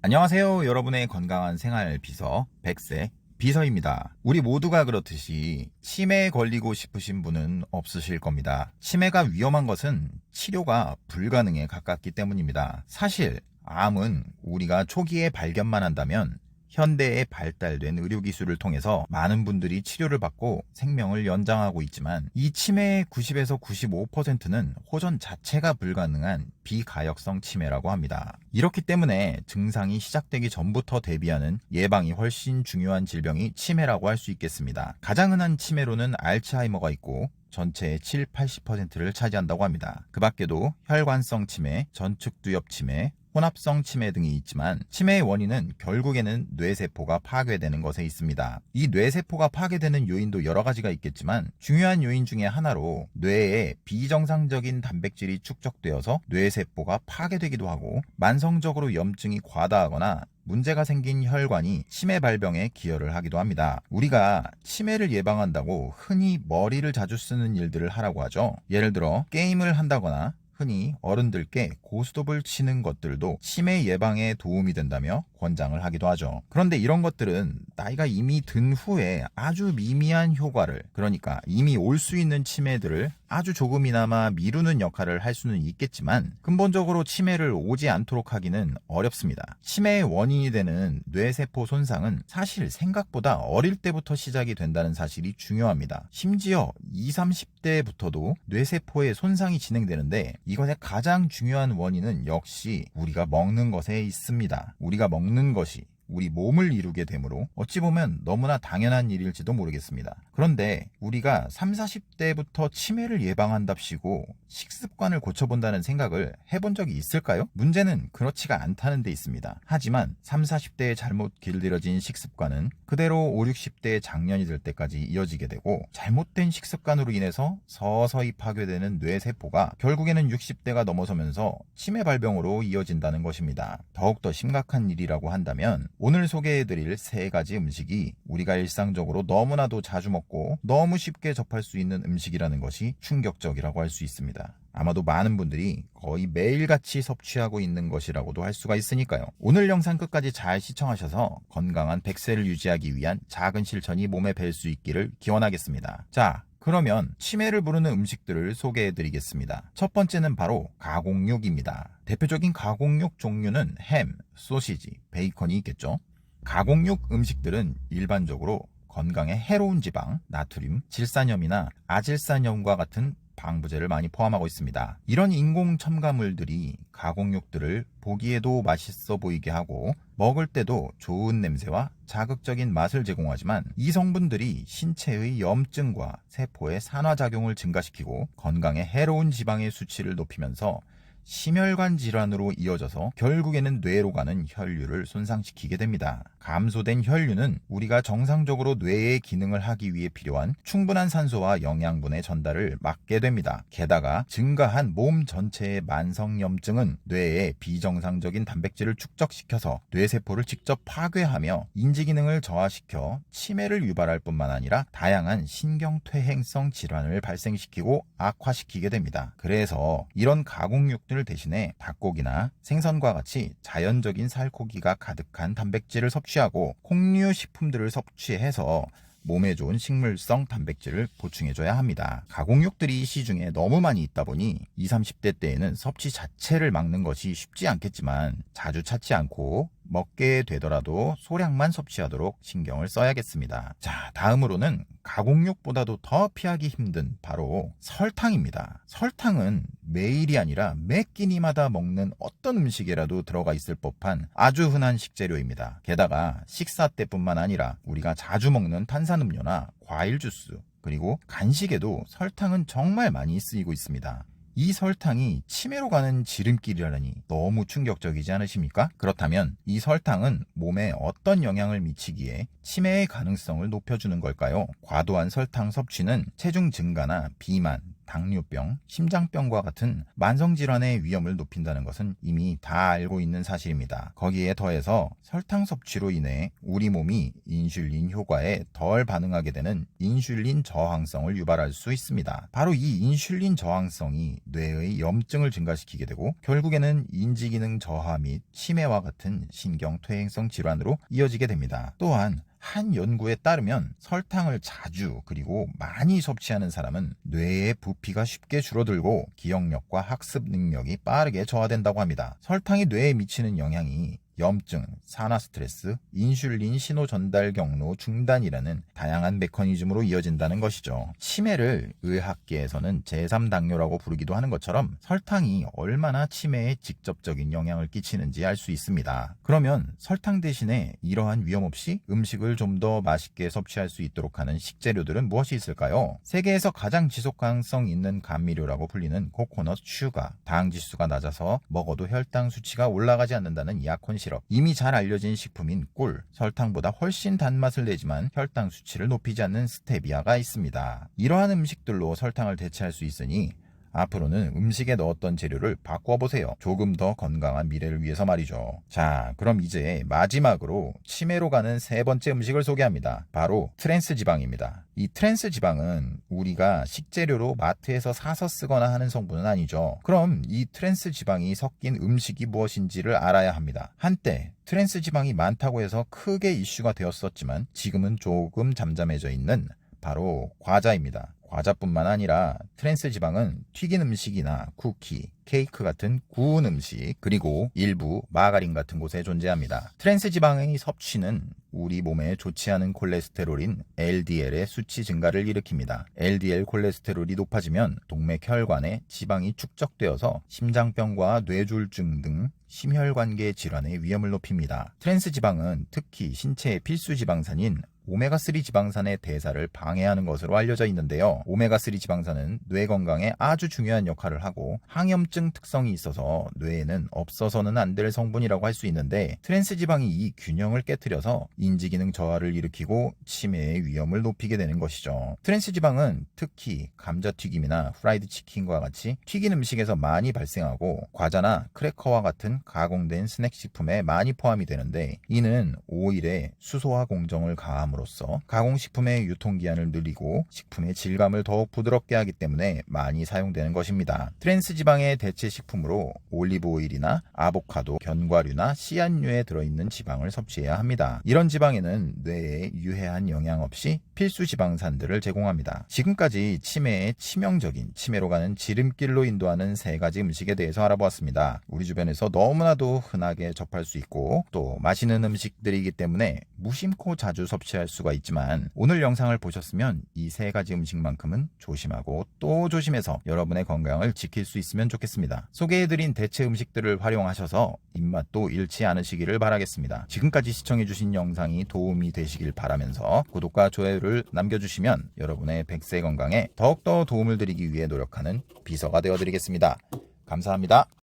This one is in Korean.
안녕하세요. 여러분의 건강한 생활 비서 100세 비서입니다. 우리 모두가 그렇듯이 치매에 걸리고 싶으신 분은 없으실 겁니다. 치매가 위험한 것은 치료가 불가능에 가깝기 때문입니다. 사실 암은 우리가 초기에 발견만 한다면 현대에 발달된 의료기술을 통해서 많은 분들이 치료를 받고 생명을 연장하고 있지만 이 치매의 90에서 95%는 호전 자체가 불가능한 비가역성 치매라고 합니다. 이렇기 때문에 증상이 시작되기 전부터 대비하는 예방이 훨씬 중요한 질병이 치매라고 할 수 있겠습니다. 가장 흔한 치매로는 알츠하이머가 있고 전체의 7, 80%를 차지한다고 합니다. 그 밖에도 혈관성 치매, 전축두엽 치매, 혼합성 치매 등이 있지만 치매의 원인은 결국에는 뇌세포가 파괴되는 것에 있습니다. 이 뇌세포가 파괴되는 요인도 여러 가지가 있겠지만 중요한 요인 중에 하나로 뇌에 비정상적인 단백질이 축적되어서 뇌세포가 파괴되기도 하고 만성적으로 염증이 과다하거나 문제가 생긴 혈관이 치매 발병에 기여를 하기도 합니다. 우리가 치매를 예방한다고 흔히 머리를 자주 쓰는 일들을 하라고 하죠. 예를 들어 게임을 한다거나 흔히 어른들께 고스톱을 치는 것들도 치매 예방에 도움이 된다며 권장을 하기도 하죠. 그런데 이런 것들은 나이가 이미 든 후에 아주 미미한 효과를, 그러니까 이미 올 수 있는 치매들을 아주 조금이나마 미루는 역할을 할 수는 있겠지만 근본적으로 치매를 오지 않도록 하기는 어렵습니다. 치매의 원인이 되는 뇌세포 손상은 사실 생각보다 어릴 때부터 시작이 된다는 사실이 중요합니다. 심지어 20, 30대부터도 뇌세포의 손상이 진행되는데 이것의 가장 중요한 원인은 역시 우리가 먹는 것에 있습니다. 우리가 먹는 것이 우리 몸을 이루게 되므로 어찌 보면 너무나 당연한 일일지도 모르겠습니다. 그런데 우리가 30, 40대부터 치매를 예방한답시고 식습관을 고쳐본다는 생각을 해본 적이 있을까요? 문제는 그렇지가 않다는 데 있습니다. 하지만 30, 40대에 잘못 길들여진 식습관은 그대로 50, 60대의 장년이 될 때까지 이어지게 되고 잘못된 식습관으로 인해서 서서히 파괴되는 뇌세포가 결국에는 60대가 넘어서면서 치매 발병으로 이어진다는 것입니다. 더욱더 심각한 일이라고 한다면 오늘 소개해드릴 3가지 음식이 우리가 일상적으로 너무나도 자주 먹고 너무 쉽게 접할 수 있는 음식이라는 것이 충격적이라고 할 수 있습니다. 아마도 많은 분들이 거의 매일같이 섭취하고 있는 것이라고도 할 수가 있으니까요. 오늘 영상 끝까지 잘 시청하셔서 건강한 100세를 유지하기 위한 작은 실천이 몸에 뵐 수 있기를 기원하겠습니다. 자, 그러면 치매를 부르는 음식들을 소개해드리겠습니다. 첫 번째는 바로 가공육입니다. 대표적인 가공육 종류는 햄, 소시지, 베이컨이 있겠죠. 가공육 음식들은 일반적으로 건강에 해로운 지방, 나트륨, 질산염이나 아질산염과 같은 방부제를 많이 포함하고 있습니다. 이런 인공 첨가물들이 가공육들을 보기에도 맛있어 보이게 하고 먹을 때도 좋은 냄새와 자극적인 맛을 제공하지만 이 성분들이 신체의 염증과 세포의 산화작용을 증가시키고 건강에 해로운 지방의 수치를 높이면서 심혈관 질환으로 이어져서 결국에는 뇌로 가는 혈류를 손상시키게 됩니다. 감소된 혈류는 우리가 정상적으로 뇌의 기능을 하기 위해 필요한 충분한 산소와 영양분의 전달을 막게 됩니다. 게다가 증가한 몸 전체의 만성염증은 뇌에 비정상적인 단백질을 축적시켜서 뇌세포를 직접 파괴하며 인지기능을 저하시켜 치매를 유발할 뿐만 아니라 다양한 신경퇴행성 질환을 발생시키고 악화시키게 됩니다. 그래서 이런 가공육들 대신에 닭고기나 생선과 같이 자연적인 살코기가 가득한 단백질을 섭취하고 콩류 식품들을 섭취해서 몸에 좋은 식물성 단백질을 보충해줘야 합니다. 가공육들이 시중에 너무 많이 있다 보니 20, 30대 때에는 섭취 자체를 막는 것이 쉽지 않겠지만 자주 찾지 않고 먹게 되더라도 소량만 섭취하도록 신경을 써야겠습니다. 자, 다음으로는 가공육보다도 더 피하기 힘든 바로 설탕입니다. 설탕은 매일이 아니라 매 끼니마다 먹는 어떤 음식에라도 들어가 있을 법한 아주 흔한 식재료입니다. 게다가 식사 때뿐만 아니라 우리가 자주 먹는 탄산음료나 과일 주스, 그리고 간식에도 설탕은 정말 많이 쓰이고 있습니다. 이 설탕이 치매로 가는 지름길이라니 너무 충격적이지 않으십니까? 그렇다면 이 설탕은 몸에 어떤 영향을 미치기에 치매의 가능성을 높여주는 걸까요? 과도한 설탕 섭취는 체중 증가나 비만, 당뇨병, 심장병과 같은 만성질환의 위험을 높인다는 것은 이미 다 알고 있는 사실입니다. 거기에 더해서 설탕 섭취로 인해 우리 몸이 인슐린 효과에 덜 반응하게 되는 인슐린 저항성을 유발할 수 있습니다. 바로 이 인슐린 저항성이 뇌의 염증을 증가시키게 되고 결국에는 인지기능 저하 및 치매와 같은 신경퇴행성 질환으로 이어지게 됩니다. 또한 한 연구에 따르면 설탕을 자주 그리고 많이 섭취하는 사람은 뇌의 부피가 쉽게 줄어들고 기억력과 학습 능력이 빠르게 저하된다고 합니다. 설탕이 뇌에 미치는 영향이 염증, 산화 스트레스, 인슐린 신호 전달 경로 중단이라는 다양한 메커니즘으로 이어진다는 것이죠. 치매를 의학계에서는 제3당뇨라고 부르기도 하는 것처럼 설탕이 얼마나 치매에 직접적인 영향을 끼치는지 알 수 있습니다. 그러면 설탕 대신에 이러한 위험 없이 음식을 좀 더 맛있게 섭취할 수 있도록 하는 식재료들은 무엇이 있을까요? 세계에서 가장 지속 가능성 있는 감미료라고 불리는 코코넛 슈가, 당 지수가 낮아서 먹어도 혈당 수치가 올라가지 않는다는 약혼 시럽, 이미 잘 알려진 식품인 꿀, 설탕보다 훨씬 단맛을 내지만 혈당 수치를 높이지 않는 스테비아가 있습니다. 이러한 음식들로 설탕을 대체할 수 있으니 앞으로는 음식에 넣었던 재료를 바꿔보세요. 조금 더 건강한 미래를 위해서 말이죠. 자, 그럼 이제 마지막으로 치매로 가는 세 번째 음식을 소개합니다. 바로 트랜스 지방입니다. 이 트랜스 지방은 우리가 식재료로 마트에서 사서 쓰거나 하는 성분은 아니죠. 그럼 이 트랜스 지방이 섞인 음식이 무엇인지를 알아야 합니다. 한때 트랜스 지방이 많다고 해서 크게 이슈가 되었었지만 지금은 조금 잠잠해져 있는 바로 과자입니다. 과자뿐만 아니라 트랜스 지방은 튀긴 음식이나 쿠키, 케이크 같은 구운 음식, 그리고 일부 마가린 같은 곳에 존재합니다. 트랜스 지방의 섭취는 우리 몸에 좋지 않은 콜레스테롤인 LDL의 수치 증가를 일으킵니다. LDL 콜레스테롤이 높아지면 동맥혈관에 지방이 축적되어서 심장병과 뇌졸중 등 심혈관계 질환의 위험을 높입니다. 트랜스 지방은 특히 신체의 필수 지방산인 오메가3 지방산의 대사를 방해하는 것으로 알려져 있는데요. 오메가3 지방산은 뇌 건강에 아주 중요한 역할을 하고 항염증 특성이 있어서 뇌에는 없어서는 안 될 성분이라고 할 수 있는데 트랜스 지방이 이 균형을 깨트려서 인지기능 저하를 일으키고 치매의 위험을 높이게 되는 것이죠. 트랜스 지방은 특히 감자튀김이나 프라이드 치킨과 같이 튀긴 음식에서 많이 발생하고 과자나 크래커와 같은 가공된 스낵 식품에 많이 포함이 되는데 이는 오일에 수소화 공정을 가함으로써 가공식품의 유통기한을 늘리고 식품의 질감을 더욱 부드럽게 하기 때문에 많이 사용되는 것입니다. 트랜스 지방의 대체 식품으로 올리브 오일이나 아보카도, 견과류나 씨앗류에 들어있는 지방을 섭취해야 합니다. 이런 지방에는 뇌에 유해한 영향 없이 필수 지방산들을 제공합니다. 지금까지 치매의 치명적인 치매로 가는 지름길로 인도하는 세 가지 음식에 대해서 알아보았습니다. 우리 주변에서 너무나도 흔하게 접할 수 있고 또 맛있는 음식들이기 때문에 무심코 자주 섭취할 수가 있지만 오늘 영상을 보셨으면 이 세 가지 음식만큼은 조심하고 또 조심해서 여러분의 건강을 지킬 수 있으면 좋겠습니다. 소개해드린 대체 음식들을 활용하셔서 입맛도 잃지 않으시기를 바라겠습니다. 지금까지 시청해주신 영상이 도움이 되시길 바라면서 구독과 좋아요를 남겨주시면 여러분의 100세 건강에 더욱더 도움을 드리기 위해 노력하는 비서가 되어드리겠습니다. 감사합니다.